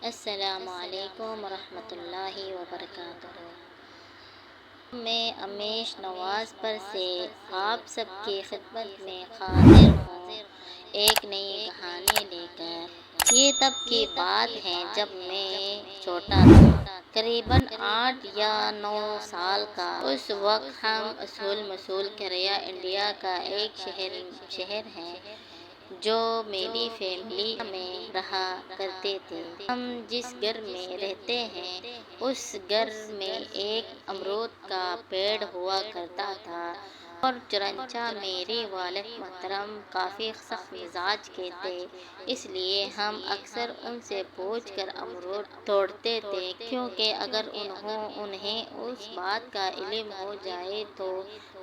السلام علیکم ورحمۃ اللہ وبرکاتہ۔ میں امیش نواز پر سے آپ سب کی خدمت میں حاضر ہوں ایک نئی کہانی لے کر۔ یہ تب کی بات ہے جب میں چھوٹا تھا، قریباً 8 یا 9 سال کا۔ اس وقت ہم اصول مسول کریا انڈیا کا ایک شہر ہے جو میری فیملی میں رہا کرتے تھے۔ ہم جس گھر میں رہتے ہیں اس گھر میں ایک امرود کا پیڑ ہوا کرتا تھا، اور چنانچہ میرے والد محترم کافی سخت مزاج کے تھے، اس لیے ہم اکثر ان سے پوچھ کر امرود توڑتے تھے، کیونکہ اگر انہیں اس بات کا علم ہو جائے تو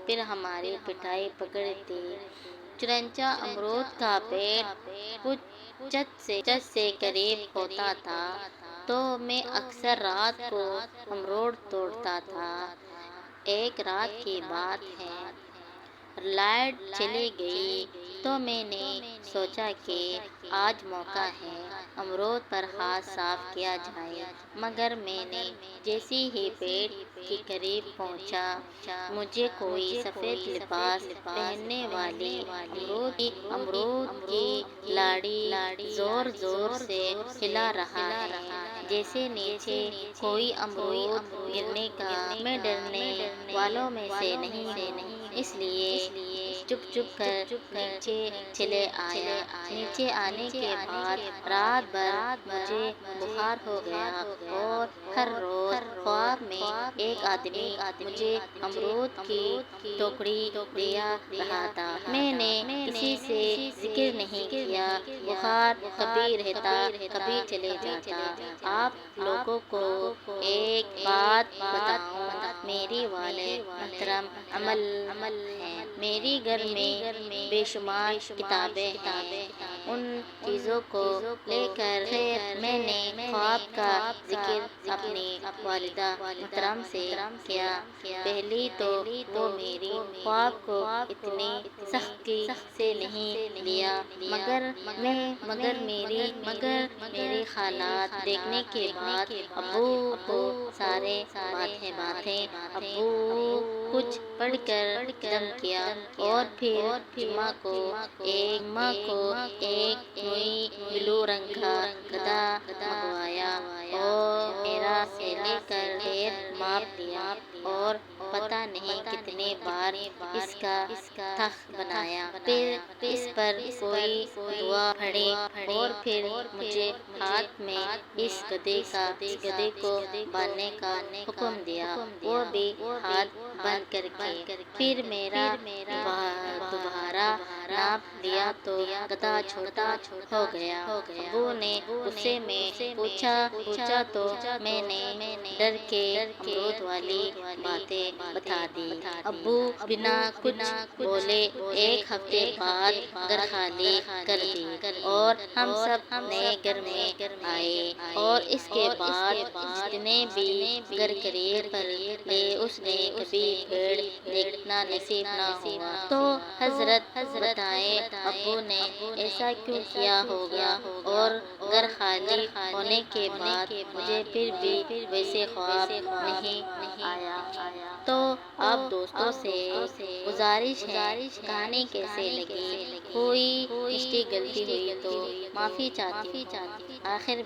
پھر ہماری پٹائی پکڑتی۔ چنانچہ امرود کا پیڑ کچھ چھت سے قریب ہوتا تھا، تو میں اکثر رات کو امرود توڑتا تھا۔ ایک رات کی بات ہے، لائٹ چلی گئی تو میں نے سوچا کہ آج موقع ہے امرود پر ہاتھ صاف کیا جائے، مگر میں نے جیسے ہی پیڑ کے قریب پہنچا، مجھے کوئی سفید لباس پہننے والی امرود کی لاڑی زور زور سے ہلا رہا ہے، جیسے نیچے کوئی امرود گرنے کا۔ میں ڈرنے والوں میں سے نہیں ہوں، اس لیے چپ کر نیچے چلے آیا۔ نیچے آنے کے بعد رات بھر مجھے بخار ہو گیا، اور ہر روز خواب میں ایک آدمی مجھے امرود کی ٹوکری دیا رہا تھا۔ میں نے کسی سے ذکر نہیں کیا۔ بخار کبھی رہتا کبھی چلے جاتا۔ آپ لوگوں کو ایک بات بتاؤں، میری والد محترم عمل ہیں، میرے گھر میں بے شمار کتابیں ہیں۔ ان چیزوں کو لے کر خیر میں نے خواب کا ذکر اپنی والدہ محترم سے کیا۔ پہلے تو وہ میری خواب کو اتنی سختی سے نہیں لیا، مگر میرے حالات دیکھنے کے بعد ابو کو سارے باتیں ابو کچھ پڑھ کر دم کیا، اور پھر جمعہ کو ایک نئی بلو رنگ کا گدا منگوایا، اور میرا سے لے کر پیر ماپ لیا، اور پتہ نہیں کتنے بار اس کا تخت بنایا، پھر اس پر کوئی دعا پڑھی، اور پھر مجھے ہاتھ میں اس گدے کو باندھنے کا حکم دیا، وہ بھی ہاتھ بند کر کے۔ پھر میرا دوبارہ ناپ لیا تو گدا چھوٹا ہو گیا۔ ابو نے غصے میں پوچھا تو میں نے ڈر کے امرود والی باتیں بتا دی۔ ابو بنا کچھ بولے ایک ہفتے بعد گھر خالی کر دی، اور ہم سب نئے گھر میں آئے، اور اس کے بعد جتنے بھی گھر قریب تھے اس نے کبھی پیڑ دیکھنا نصیب نہ ہوا۔ تو حضرت بتائیں ابو نے ایسا کیوں کیا ہوگا، اور گھر خالی ہونے کے بعد مجھے پھر بھی ویسے خواب نہیں آیا؟ تو آپ دوستوں سے گزارش ہے، کہانی کیسے لگی؟ کوئی مشتی غلطی ہوئی تو معافی چاہتی ہوں۔ آخر